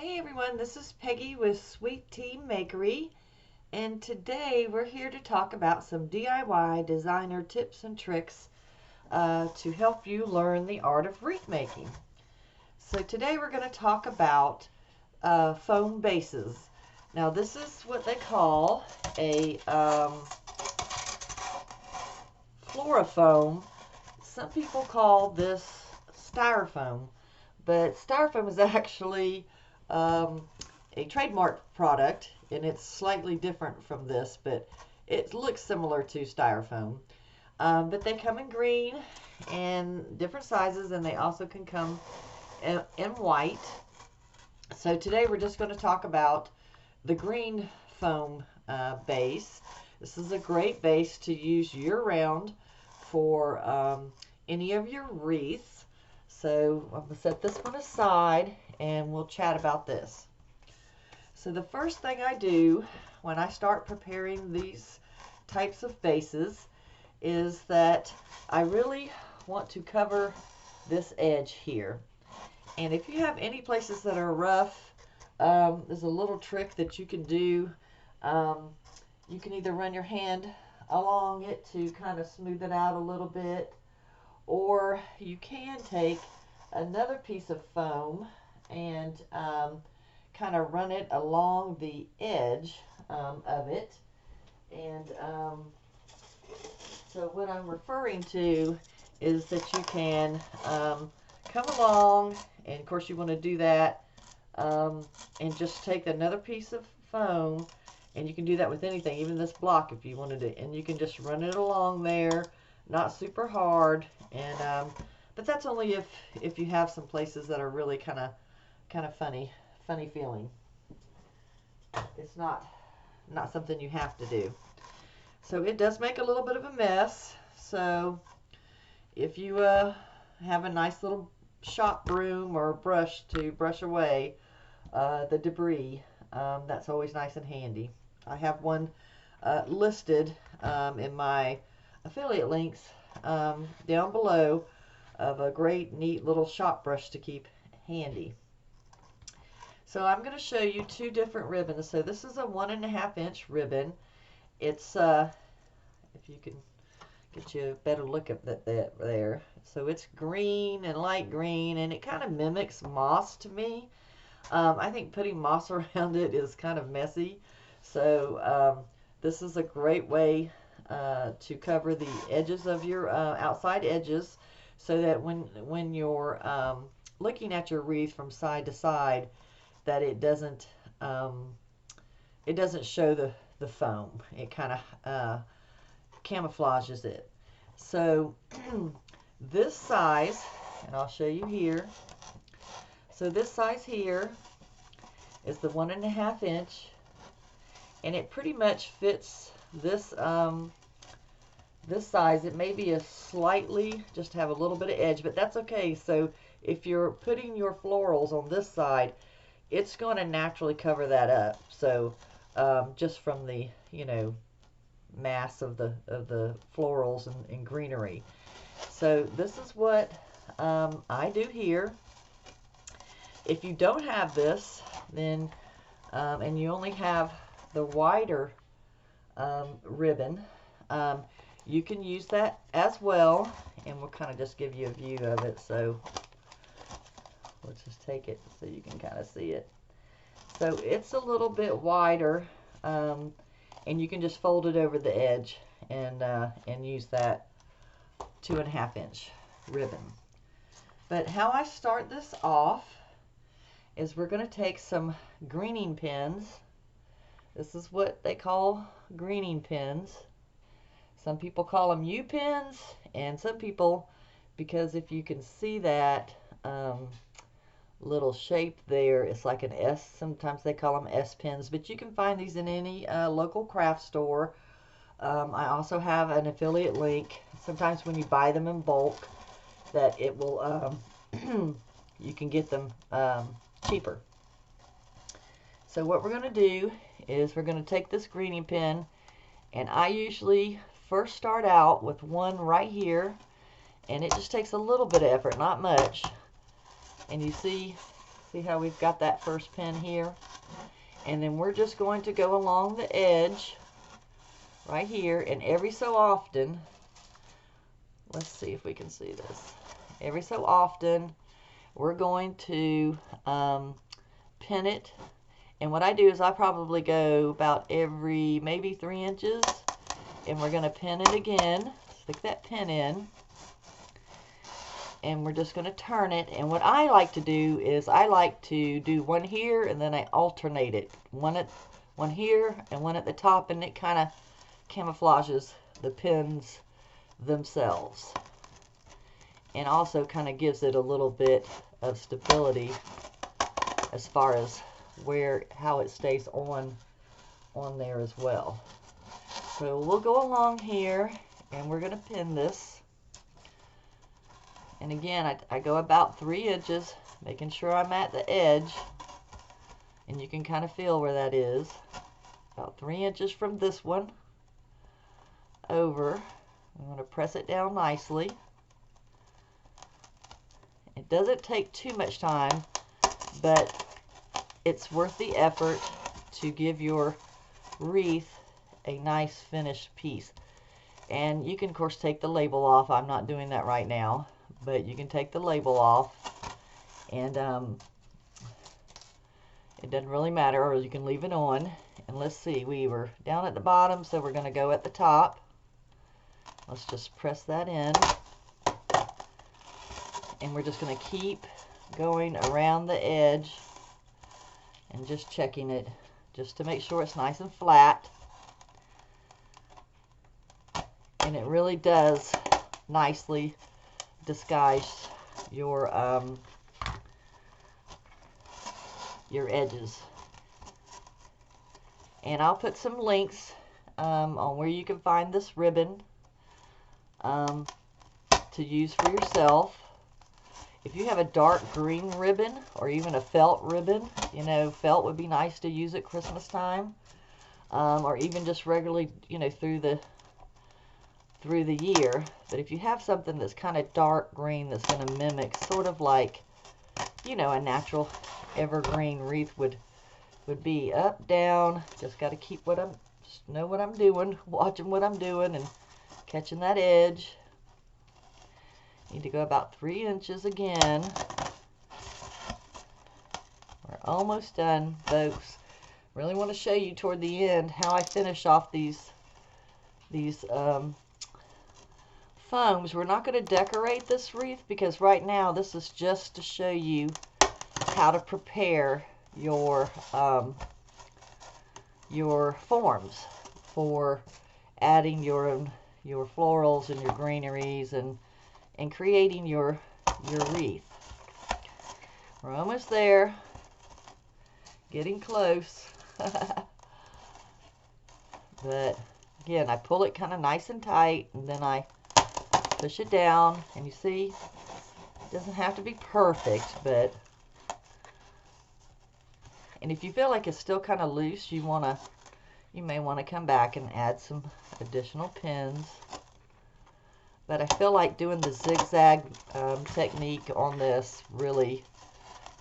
Hey everyone, this is Peggy with Sweet Tea Makery, and today we're here to talk about some DIY designer tips and tricks to help you learn the art of wreath making. So today we're going to talk about foam bases. Now this is what they call a FloraFom. Some people call this Styrofoam, but Styrofoam is actually a trademark product, and it's slightly different from this, but it looks similar to Styrofoam. But they come in green and different sizes, and they also can come in white. So today we're just going to talk about the green foam base. This is a great base to use year-round for any of your wreaths. So I'm going to set this one aside and we'll chat about this. So the first thing I do when I start preparing these types of bases is that I really want to cover this edge here. And if you have any places that are rough, there's a little trick that you can do. You can either run your hand along it to kind of smooth it out a little bit, or you can take another piece of foam and kind of run it along the edge of it. And so what I'm referring to is that you can come along, and of course you want to do that and just take another piece of foam, and you can do that with anything, even this block if you wanted to, and you can just run it along there, not super hard. And but that's only if you have some places that are really kind of funny feeling. It's not something you have to do. So it does make a little bit of a mess. So if you have a nice little shop broom or brush to brush away the debris, that's always nice and handy. I have one listed in my affiliate links down below of a great neat little shop brush to keep handy. So I'm going to show you two different ribbons. So this is a 1.5 inch ribbon. It's if you can get you a better look at that there. So it's green and light green, and it kind of mimics moss to me. I think putting moss around it is kind of messy. So this is a great way to cover the edges of your outside edges, so that when you're looking at your wreath from side to side, that it doesn't show the foam. It kind of camouflages it. So this size, and I'll show you here. So this size here is the 1.5 inch, and it pretty much fits this this size. It may be a slightly, just have a little bit of edge, but that's okay. So if you're putting your florals on this side, it's going to naturally cover that up. So just from the mass of the florals and greenery. So this is what I do here. If you don't have this, then and you only have the wider ribbon, you can use that as well, and we'll kind of just give you a view of it. So let's just take it so you can kind of see it. So it's a little bit wider, and you can just fold it over the edge and use that 2.5 inch ribbon. But how I start this off is we're going to take some greening pins. This is what they call greening pins. Some people call them U-pins, and some people, because if you can see that little shape there, it's like an S. Sometimes they call them S pins, but you can find these in any local craft store. I also have an affiliate link. Sometimes when you buy them in bulk, that it will you can get them cheaper. So what we're going to do is we're going to take this greening pin, and I usually first start out with one right here, and it just takes a little bit of effort, not much. And you see See how we've got that first pin here? And then we're just going to go along the edge right here, and every so often, let's see if we can see this. Every so often, we're going to pin it. And what I do is I probably go about every maybe 3 inches, and we're going to pin it again. Stick that pin in. And we're just going to turn it. And what I like to do is I like to do one here, and then I alternate it. One here and one at the top, and it kind of camouflages the pins themselves. And also kind of gives it a little bit of stability as far as how it stays on there as well. So we'll go along here, and we're going to pin this. And again, I go about 3 inches, making sure I'm at the edge. And you can kind of feel where that is. About 3 inches from this one over. I'm going to press it down nicely. It doesn't take too much time, but it's worth the effort to give your wreath a nice finished piece. And you can, of course, take the label off. I'm not doing that right now. But you can take the label off, and it doesn't really matter, or you can leave it on. And let's see, we were down at the bottom, so we're going to go at the top. Let's just press that in, and we're just going to keep going around the edge and just checking it just to make sure it's nice and flat. And it really does nicely disguise your edges. And I'll put some links on where you can find this ribbon to use for yourself. If you have a dark green ribbon or even a felt ribbon, you know, felt would be nice to use at Christmas time, or even just regularly, you know, through the year. But if you have something that's kind of dark green that's going to mimic sort of like, you know, a natural evergreen wreath would be up, down. Just got to keep know what I'm doing, watching what I'm doing, and catching that edge. Need to go about 3 inches again. We're almost done, folks. Really want to show you toward the end how I finish off these foams. We're not going to decorate this wreath because right now this is just to show you how to prepare your forms for adding your florals and your greeneries and creating your wreath. We're almost there, getting close. But again, I pull it kind of nice and tight, and then I push it down, and you see, it doesn't have to be perfect, but, and if you feel like it's still kind of loose, you may want to come back and add some additional pins. But I feel like doing the zigzag technique on this really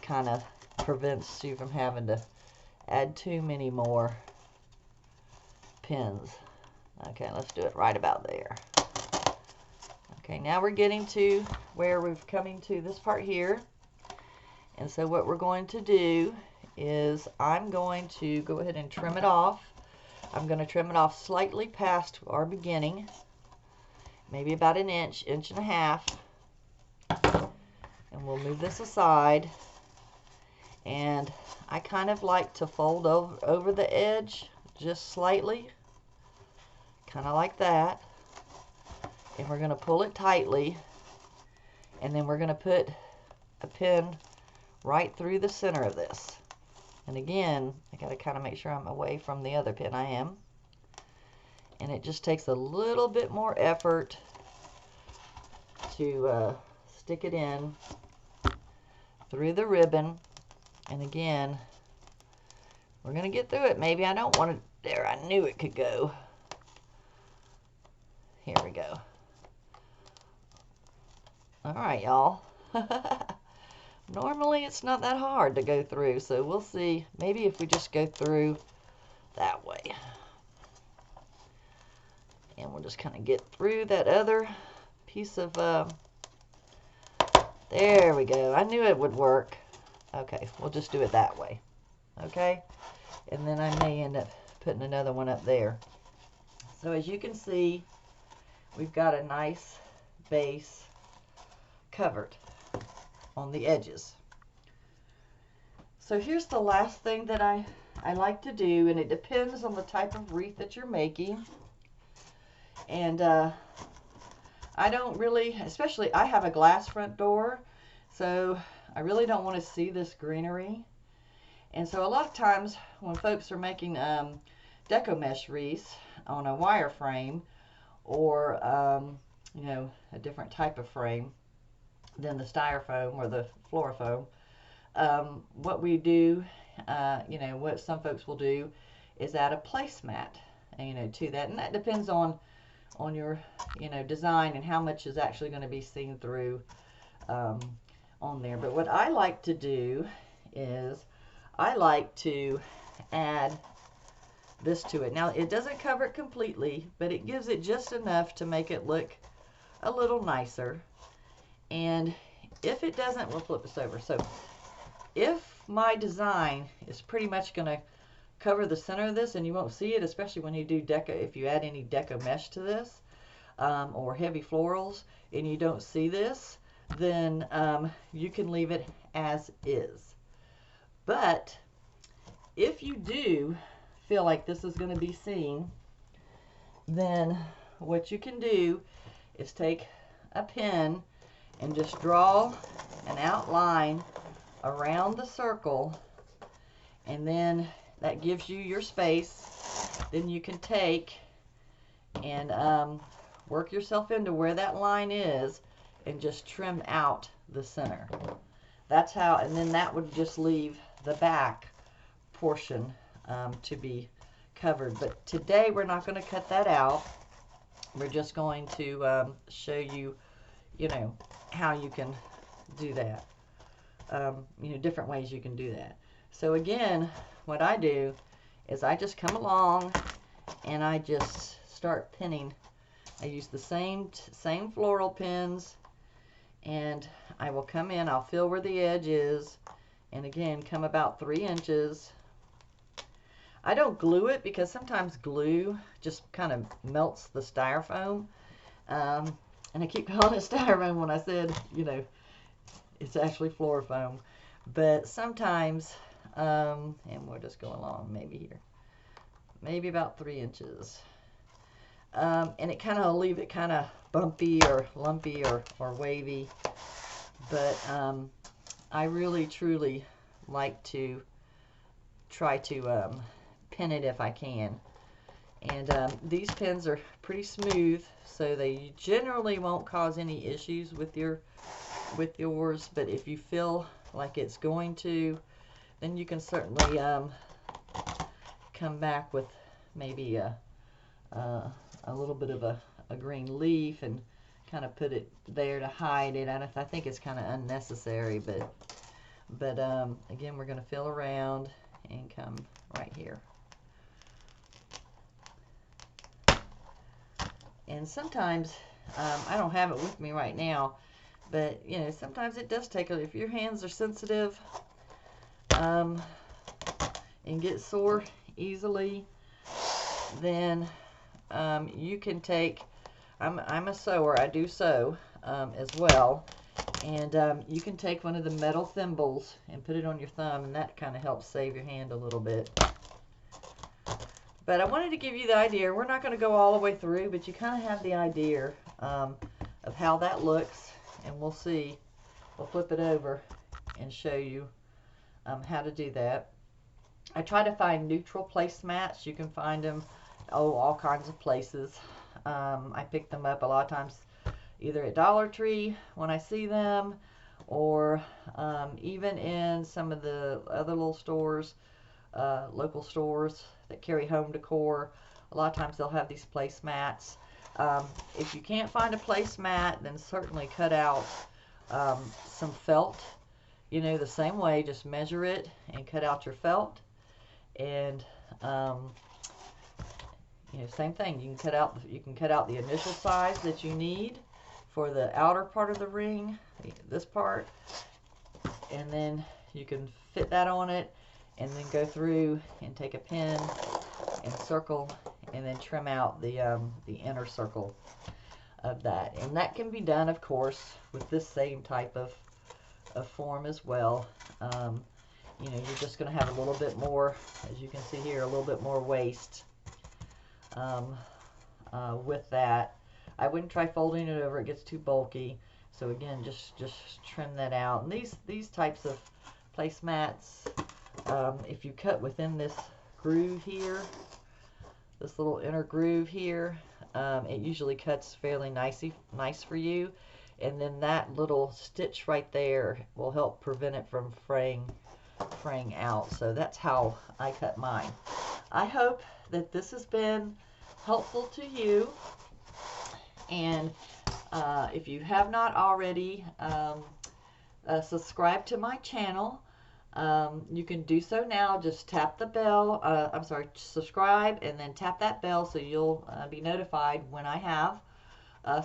kind of prevents you from having to add too many more pins. Okay, let's do it right about there. Okay, now we're getting to where we're coming to this part here. And so what we're going to do is I'm going to go ahead and trim it off. I'm going to trim it off slightly past our beginning, maybe about an inch, inch and a half. And we'll move this aside. And I kind of like to fold over the edge just slightly, kind of like that. And we're going to pull it tightly, and then we're going to put a pin right through the center of this. And again, I got to kind of make sure I'm away from the other pin. I am. And it just takes a little bit more effort to stick it in through the ribbon. And again, we're going to get through it. Maybe I don't want it there. I knew it could go. Here we go. All right, y'all. normally it's not that hard to go through, so we'll see. Maybe if we just go through that way. And we'll just kind of get through that other piece of, there we go. I knew it would work. Okay, we'll just do it that way. Okay, and then I may end up putting another one up there. So as you can see, we've got a nice base covered on the edges. So here's the last thing that I like to do, and it depends on the type of wreath that you're making. And I don't really, especially I have a glass front door, so I really don't want to see this greenery. And so a lot of times when folks are making deco mesh wreaths on a wire frame, or you know, a different type of frame than the Styrofoam or the FloraFom, what we do, you know, what some folks will do is add a placemat, you know, to that, and that depends on your, you know, design and how much is actually going to be seen through on there. But what I like to do is I like to add this to it. Now it doesn't cover it completely, but it gives it just enough to make it look a little nicer. And if it doesn't, we'll flip this over. So if my design is pretty much going to cover the center of this, and you won't see it, especially when you do deco, if you add any deco mesh to this, or heavy florals, and you don't see this, then you can leave it as is. But if you do feel like this is going to be seen, then what you can do is take a pen and just draw an outline around the circle, and then that gives you your space. Then you can take and work yourself into where that line is and just trim out the center. That's how, and then that would just leave the back portion to be covered. But today we're not going to cut that out. We're just going to show you, you know, how you can do that. You know, different ways you can do that. So again, what I do is I just come along and I just start pinning. I use the same floral pins, and I will come in, I'll feel where the edge is, and again come about 3 inches. I don't glue it because sometimes glue just kind of melts the Styrofoam, and I keep calling it Styrofoam when I said, you know, it's actually FloraFom. But sometimes, and we'll just go along maybe here, maybe about 3 inches. And it kind of leave it kind of bumpy or lumpy or wavy. But I really truly like to try to pin it if I can. And these pins are pretty smooth, so they generally won't cause any issues with yours. But if you feel like it's going to, then you can certainly come back with maybe a little bit of a green leaf and kind of put it there to hide it. I think it's kind of unnecessary, but again, we're going to fill around and come right here. And sometimes, I don't have it with me right now, but you know, sometimes it does take, if your hands are sensitive and get sore easily, then you can take, I'm a sewer, I do sew as well, and you can take one of the metal thimbles and put it on your thumb, and that kind of helps save your hand a little bit. But I wanted to give you the idea. We're not going to go all the way through, but you kind of have the idea of how that looks, and we'll see. We'll flip it over and show you how to do that. I try to find neutral placemats. You can find them all kinds of places. I pick them up a lot of times either at Dollar Tree when I see them, or even in some of the other little stores, local stores that carry home decor. A lot of times they'll have these placemats. If you can't find a placemat, then certainly cut out some felt, you know, the same way, just measure it and cut out your felt. And you know, same thing. You can cut out the initial size that you need for the outer part of the ring, this part, and then you can fit that on it, and then go through and take a pin and circle, and then trim out the inner circle of that. And that can be done, of course, with this same type of form as well. You know, you're just going to have a little bit more, as you can see here, a little bit more waste with that. I wouldn't try folding it over; it gets too bulky. So again, just trim that out. And these types of placemats, if you cut within this groove here, this little inner groove here, it usually cuts fairly nice for you. And then that little stitch right there will help prevent it from fraying out. So that's how I cut mine. I hope that this has been helpful to you. And if you have not already subscribed to my channel, you can do so now. Just tap the bell. Subscribe and then tap that bell so you'll be notified when I have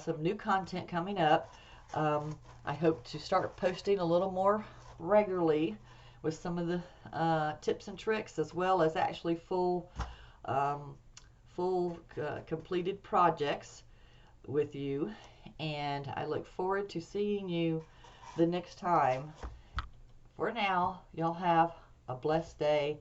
some new content coming up. I hope to start posting a little more regularly with some of the tips and tricks, as well as actually full completed projects with you. And I look forward to seeing you the next time. For now, y'all have a blessed day.